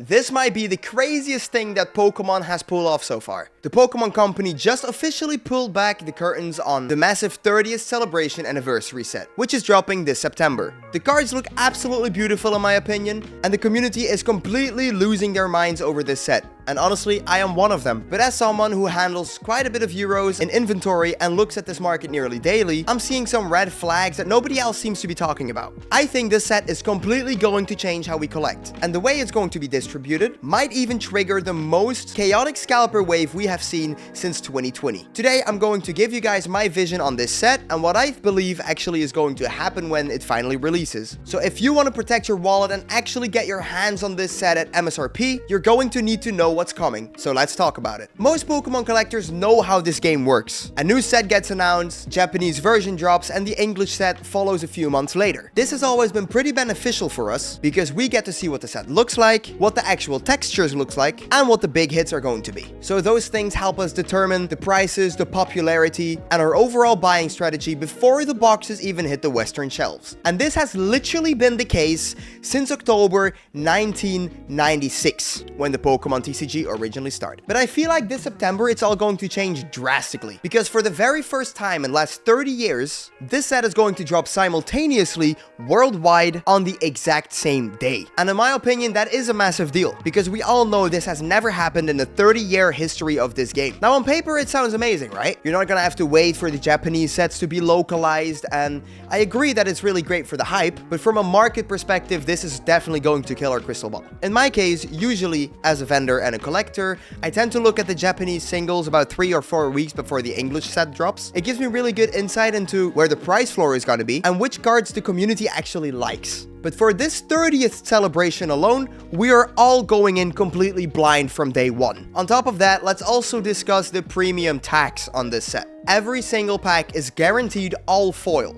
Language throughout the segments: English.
This might be the craziest thing that Pokemon has pulled off so far. The Pokemon Company just officially pulled back the curtains on the massive 30th celebration anniversary set, which is dropping this September. The cards look absolutely beautiful in my opinion, and the community is completely losing their minds over this set. And honestly, I am one of them. But as someone who handles quite a bit of euros in inventory and looks at this market nearly daily, I'm seeing some red flags that nobody else seems to be talking about. I think this set is completely going to change how we collect, and the way it's going to be distributed might even trigger the most chaotic scalper wave we have seen since 2020. Today, I'm going to give you guys my vision on this set and what I believe actually is going to happen when it finally releases. So if you want to protect your wallet and actually get your hands on this set at MSRP, you're going to need to know what's coming. So let's talk about it. Most Pokemon collectors know how this game works. A new set gets announced, Japanese version drops, and the English set follows a few months later. This has always been pretty beneficial for us because we get to see what the set looks like, what the actual textures looks like, and what the big hits are going to be. So those things help us determine the prices, the popularity, and our overall buying strategy before the boxes even hit the Western shelves. And this has literally been the case since October 1996, when the Pokemon TCG originally started. But I feel like this September it's all going to change drastically, because for the very first time in the last 30 years, this set is going to drop simultaneously worldwide on the exact same day. And in my opinion, that is a massive deal, because we all know this has never happened in the 30-year history of this game. Now on paper it sounds amazing, right? You're not gonna have to wait for the Japanese sets to be localized, and I agree that it's really great for the hype, but from a market perspective, this is definitely going to kill our crystal ball. In my case, usually as a vendor and a collector, I tend to look at the Japanese singles about 3 or 4 weeks before the English set drops. It gives me really good insight into where the price floor is gonna be and which cards the community actually likes. But for this 30th celebration alone, we are all going in completely blind from day one. On top of that, let's also discuss the premium tax on this set. Every single pack is guaranteed all foil,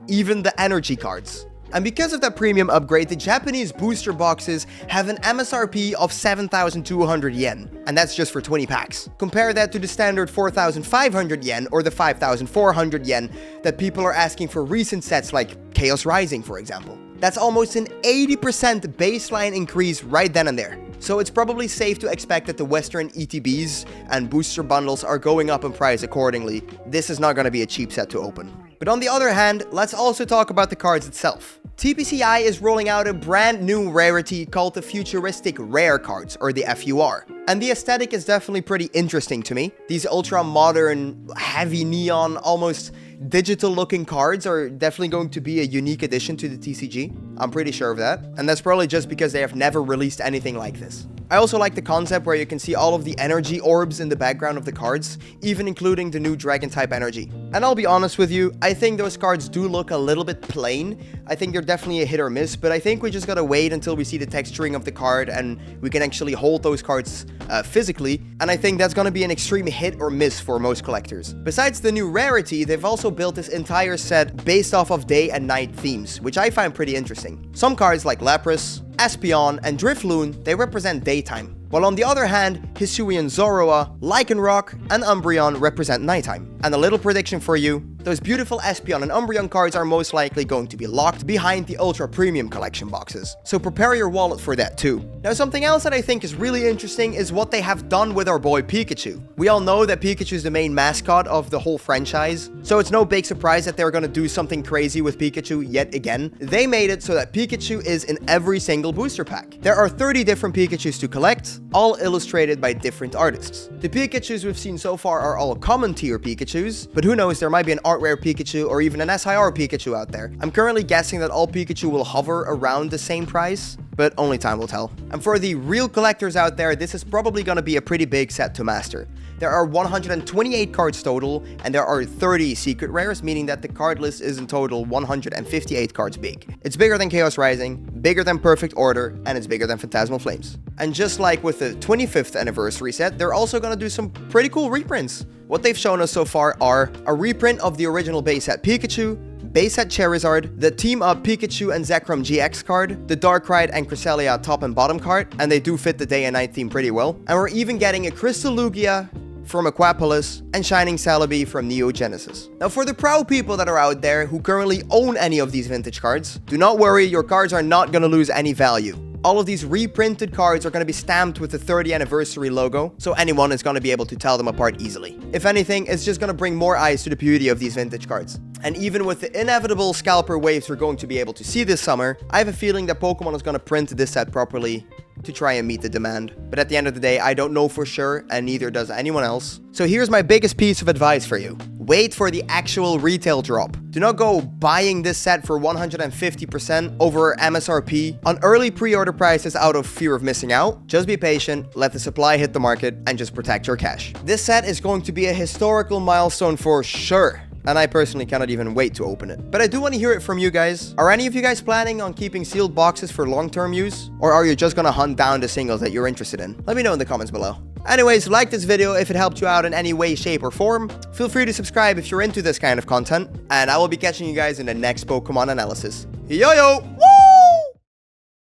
even the energy cards. And because of that premium upgrade, the Japanese booster boxes have an MSRP of 7,200 yen, and that's just for 20 packs. Compare that to the standard 4,500 yen or the 5,400 yen that people are asking for recent sets like Chaos Rising, for example. That's almost an 80% baseline increase right then and there. So it's probably safe to expect that the Western ETBs and booster bundles are going up in price accordingly. This is not going to be a cheap set to open. But on the other hand, let's also talk about the cards itself. TPCI is rolling out a brand new rarity called the Futuristic Rare cards, or the FUR. And the aesthetic is definitely pretty interesting to me. These ultra modern, heavy neon, almost digital looking cards are definitely going to be a unique addition to the TCG. I'm pretty sure of that. And that's probably just because they have never released anything like this. I also like the concept where you can see all of the energy orbs in the background of the cards, even including the new dragon type energy. And I'll be honest with you, I think those cards do look a little bit plain. I think they're definitely a hit or miss, but I think we just gotta wait until we see the texturing of the card and we can actually hold those cards physically. And I think that's gonna be an extreme hit or miss for most collectors. Besides the new rarity, they've also built this entire set based off of day and night themes, which I find pretty interesting. Some cards like Lapras, Espeon, and Drifloon, they represent daytime. While on the other hand, Hisuian Zorua, Lycanroc, and Umbreon represent nighttime. And a little prediction for you, those beautiful Espeon and Umbreon cards are most likely going to be locked behind the Ultra Premium Collection boxes. So prepare your wallet for that too. Now something else that I think is really interesting is what they have done with our boy Pikachu. We all know that Pikachu is the main mascot of the whole franchise, so it's no big surprise that they're gonna do something crazy with Pikachu yet again. They made it so that Pikachu is in every single booster pack. There are 30 different Pikachus to collect, all illustrated by different artists. The Pikachus we've seen so far are all common tier Pikachus, but who knows, there might be an art rare Pikachu or even an SIR Pikachu out there. I'm currently guessing that all Pikachu will hover around the same price, but only time will tell. And for the real collectors out there, this is probably gonna be a pretty big set to master. There are 128 cards total, and there are 30 secret rares, meaning that the card list is in total 158 cards big. It's bigger than Chaos Rising, bigger than Perfect Order, and it's bigger than Phantasmal Flames. And just like with the 25th anniversary set, they're also gonna do some pretty cool reprints. What they've shown us so far are a reprint of the original base set Pikachu, base set Charizard, the Team Up Pikachu and Zekrom GX card, the Darkrai and Cresselia top and bottom card, and they do fit the day and night theme pretty well. And we're even getting a Crystal Lugia from Aquapolis and Shining Celebi from Neo Genesis. Now for the proud people that are out there who currently own any of these vintage cards, do not worry, your cards are not gonna lose any value. All of these reprinted cards are going to be stamped with the 30th anniversary logo, so anyone is going to be able to tell them apart easily. If anything, it's just going to bring more eyes to the beauty of these vintage cards. And even with the inevitable scalper waves we're going to be able to see this summer, I have a feeling that Pokemon is going to print this set properly to try and meet the demand. But at the end of the day, I don't know for sure, and neither does anyone else. So here's my biggest piece of advice for you. Wait for the actual retail drop. Do not go buying this set for 150% over MSRP on early pre-order prices out of fear of missing out. Just be patient, let the supply hit the market, and just protect your cash. This set is going to be a historical milestone for sure. And I personally cannot even wait to open it. But I do want to hear it from you guys. Are any of you guys planning on keeping sealed boxes for long-term use? Or are you just gonna hunt down the singles that you're interested in? Let me know in the comments below. Anyways, like this video if it helped you out in any way, shape, or form. Feel free to subscribe if you're into this kind of content. And I will be catching you guys in the next Pokemon analysis. Yo!